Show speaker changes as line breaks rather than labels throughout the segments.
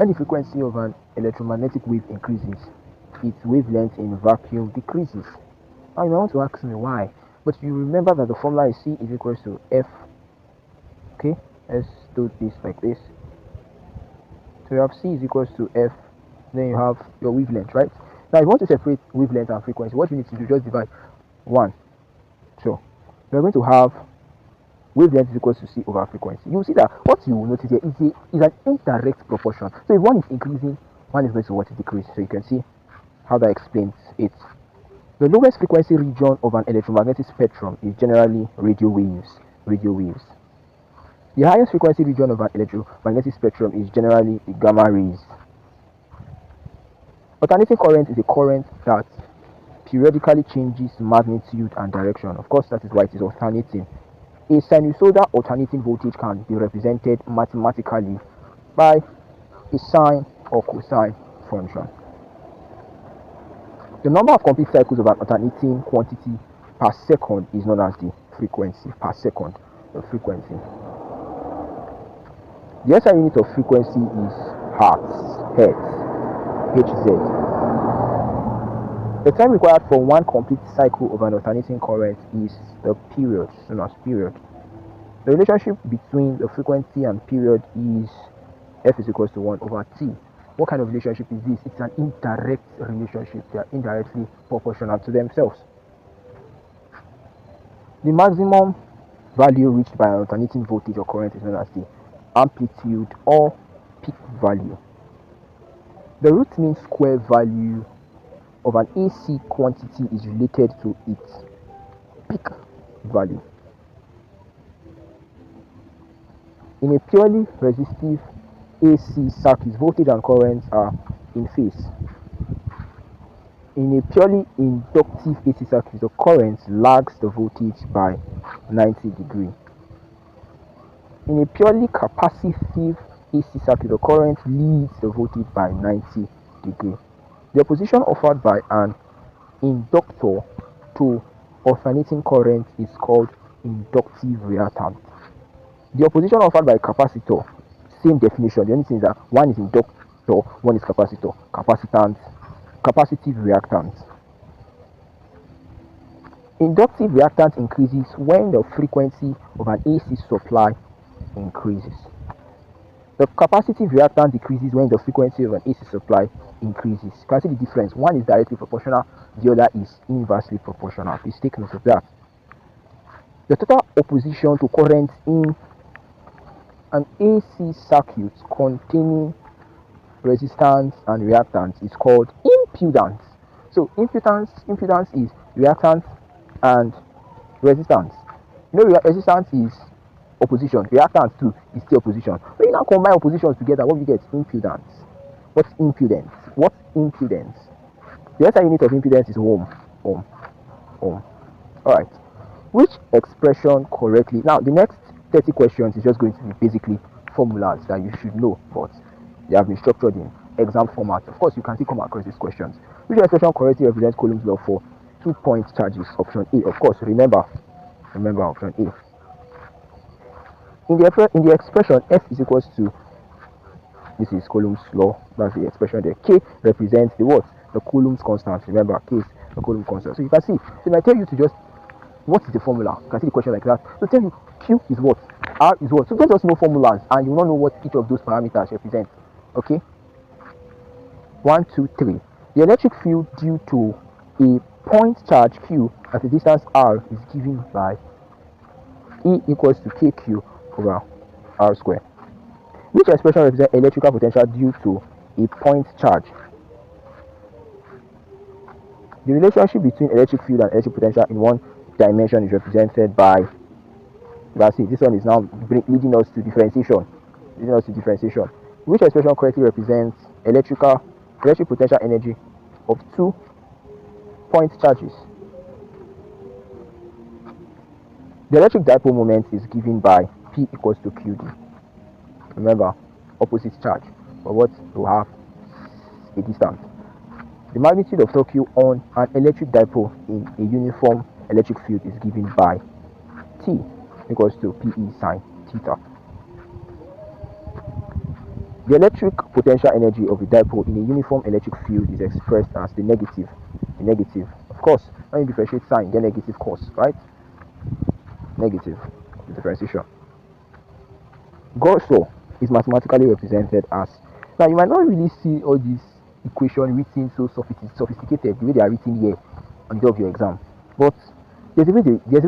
When the frequency of an electromagnetic wave increases, its wavelength in vacuum decreases. Now you want to ask me why, but you remember that the formula is C is equals to F. Okay, let's do this like this. So you have C is equals to F, then you have your wavelength, right? Now if you want to separate wavelength and frequency, what you need to do, just divide 1. So we're going to have wavelength is equals to C over frequency. You will see that what you will notice here is an indirect proportion. So if one is increasing, one is going to what is decrease. So you can see how that explains it. The lowest frequency region of an electromagnetic spectrum is generally radio waves. The highest frequency region of an electromagnetic spectrum is generally the gamma rays. Alternating current is a current that periodically changes magnitude and direction. Of course, that is why it is alternating. A sinusoidal alternating voltage can be represented mathematically by a sine or cosine function. The number of complete cycles of an alternating quantity per second is known as the frequency per second. The frequency. The SI unit of frequency is hertz, Hz. The time required for one complete cycle of an alternating current is the period, known as period. The relationship between the frequency and period is F is equals to 1 over T. What kind of relationship is this? It's an indirect relationship. They are indirectly proportional to themselves. The maximum value reached by an alternating voltage or current is known as the amplitude or peak value. The root mean square value of an AC quantity is related to its peak value. In a purely resistive AC circuit, voltage and currents are in phase. In a purely inductive AC circuit, the current lags the voltage by 90 degrees. In a purely capacitive AC circuit, the current leads the voltage by 90 degrees. The opposition offered by an inductor to alternating current is called inductive reactance. The opposition offered by a capacitor, same definition. The only thing is that one is inductor, one is capacitor. Capacitance, capacitive reactance. Inductive reactance increases when the frequency of an AC supply increases. The capacitive reactance decreases when the frequency of an AC supply increases. You can see the difference. One is directly proportional, the other is inversely proportional. Please take note of that. The total opposition to current in an AC circuit containing resistance and reactance is called impedance. So impedance is reactance and resistance. You know, resistance is opposition, reactance too is still opposition. When you now combine oppositions together, what do you get? Impedance. What's impedance? The SI unit of impedance is ohm. Alright. Which expression correctly? Now the next 30 questions is just going to be basically formulas that you should know, but they have been structured in exam format. Of course, you can still come across these questions. Which expression correctly represents Coulomb's law for 2-point charges? Option A. Of course, remember option A. In the expression, F is equals to, this is Coulomb's law, that's the expression there. K represents the what? The Coulomb's constant. Remember, K is the Coulomb constant. So you can see, so I tell you to just, what is the formula? You can see the question like that. So tell you, Q is what? R is what? So don't just know formulas and you will not know what each of those parameters represent. Okay? 1, 2, 3. The electric field due to a point charge Q at a distance R is given by E equals to KQ over R square. Which expression represents electrical potential due to a point charge? The relationship between electric field and electric potential in one dimension is represented by, let's see, this one is now leading us to differentiation. Which expression correctly represents electric potential energy of 2 point charges? The electric dipole moment is given by P equals to QD. Remember, opposite charge, but what to have a distance. The magnitude of torque on an electric dipole in a uniform electric field is given by T equals to PE sine theta. The electric potential energy of a dipole in a uniform electric field is expressed as the negative. The negative. Of course, when you differentiate sign, get negative cos, right? Negative. The differentiation. Gauss law is mathematically represented as. Now, you might not really see all these equations written so sophisticated the way they are written here on the day of your exam. But there's a way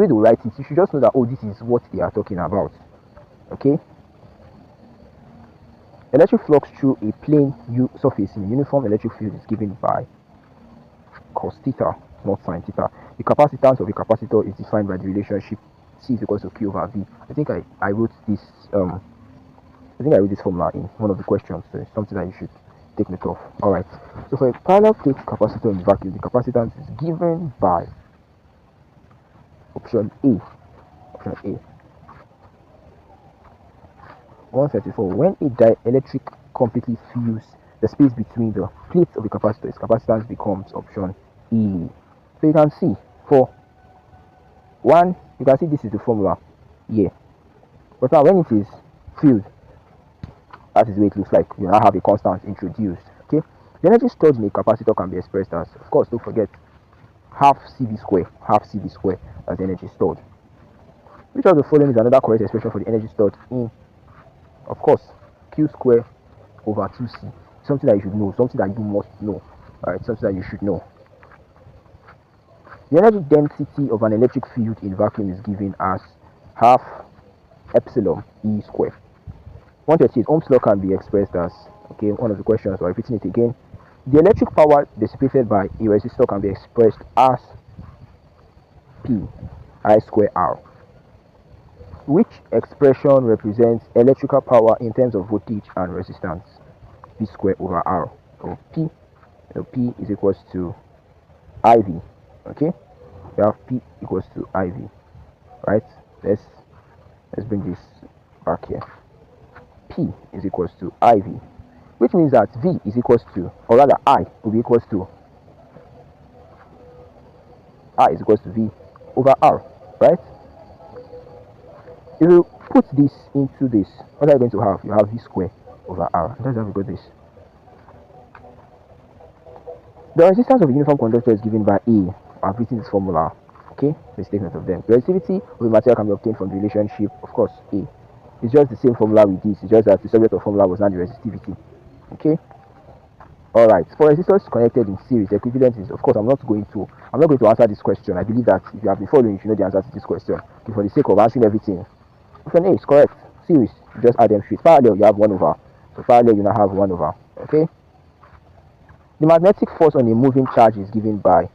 to write it. You should just know that, oh, this is what they are talking about. Okay? Electric flux through a plane surface in a uniform electric field is given by cos theta, not sin theta. The capacitance of a capacitor is defined by the relationship C is equals to Q over V. I think I wrote this formula in one of the questions, so it's something that you should take note of. Alright, so for a parallel plate capacitor in vacuum, the capacitance is given by option A. 134. When a dielectric completely fills the space between the plates of the capacitor, its capacitance becomes option E. So you can see for one, you can see this is the formula here. But now when it is filled, that is the way it looks like. You now have a constant introduced. Okay, the energy stored in a capacitor can be expressed as, of course, don't forget, half CV square as the energy stored. Which of the following is another correct expression for the energy stored in? Of course, Q square over 2C. Something that you should know, something that you must know. Alright, something that you should know. The energy density of an electric field in vacuum is given as half epsilon E square. 138. Ohm's law can be expressed as, okay, one of the questions, or repeating it again. The electric power dissipated by a resistor can be expressed as P I square R. Which expression represents electrical power in terms of voltage and resistance? P square over R. So P is equals to IV. Okay, we have P equals to IV. Right? Let's bring this back here. P is equals to IV, which means that V is equals to, or rather I will be equals to, I is equals to V over R. Right? If you put this into this, what are you going to have? You have V square over R. That's how we got this. The resistance of a uniform conductor is given by E. I've written this formula. Okay, let's take note of them. The resistivity of a material can be obtained from the relationship, of course, A. It's just the same formula with this. It's just that the subject of formula was not the resistivity. Okay. Alright, for resistors connected in series, the equivalent is, of course, I'm not going to answer this question. I believe that if you have been following, you should know the answer to this question. Okay, for the sake of answering everything, option A is correct. Series, you just add them straight. Parallel, you have 1 over. So parallel, you now have 1 over. Okay. The magnetic force on a moving charge is given by.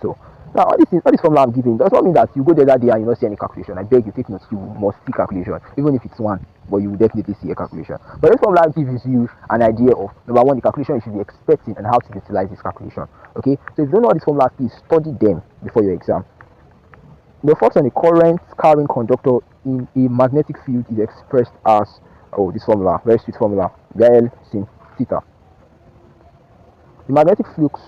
So now all this formula I'm giving does not mean that you go there that day and you not see any calculation. I beg you, take notes. You must see calculation, even if it's one, but you will definitely see a calculation. But this formula gives you an idea of, number one, the calculation you should be expecting and how to utilize this calculation. Okay, so if you don't know all these formulas, please study them before your exam. The force on a current carrying conductor in a magnetic field is expressed as, oh, this formula, very sweet formula, L sin theta. The magnetic flux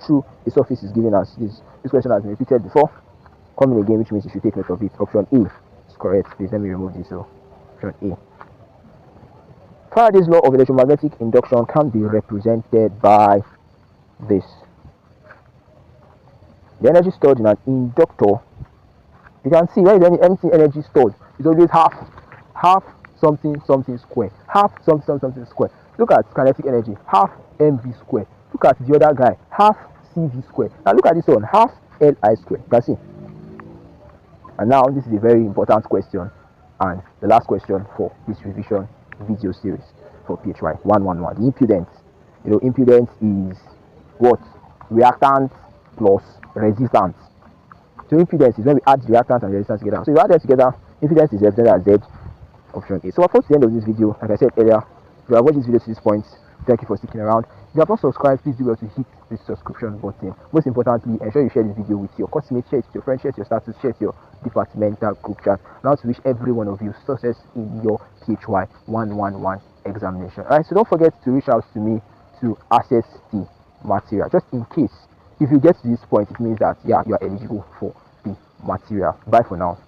through a surface is given as this. This question has been repeated before. Coming again, which means you should take note of it. Option A is correct. Please let me remove this. So, option A. Faraday's law of electromagnetic induction can be represented by this. The energy stored in an inductor, you can see where is any empty energy stored. It's always half something square, half something square. Look at kinetic energy, half mv square. Look at the other guy, half cv square. Now look at this one, half li square. You can see. And now this is a very important question, and the last question for this revision video series for PHY111. The impedance. You know, impedance is what? Reactance plus resistance. So impedance is when we add reactance and resistance together. So if you add them together, impedance is represented as Z. Option A. So we're to the end of this video. Like I said earlier, if you have watched this video to this point, thank you for sticking around. If you have not subscribed, please do well to hit the subscription button. Most importantly, ensure you share this video with your classmates, share it with your friends, share it with your status, share it with your departmental group chat. Now to wish every one of you success in your PHY111 examination. Alright, so don't forget to reach out to me to access the material. Just in case, if you get to this point, it means that yeah, you are eligible for the material. Bye for now.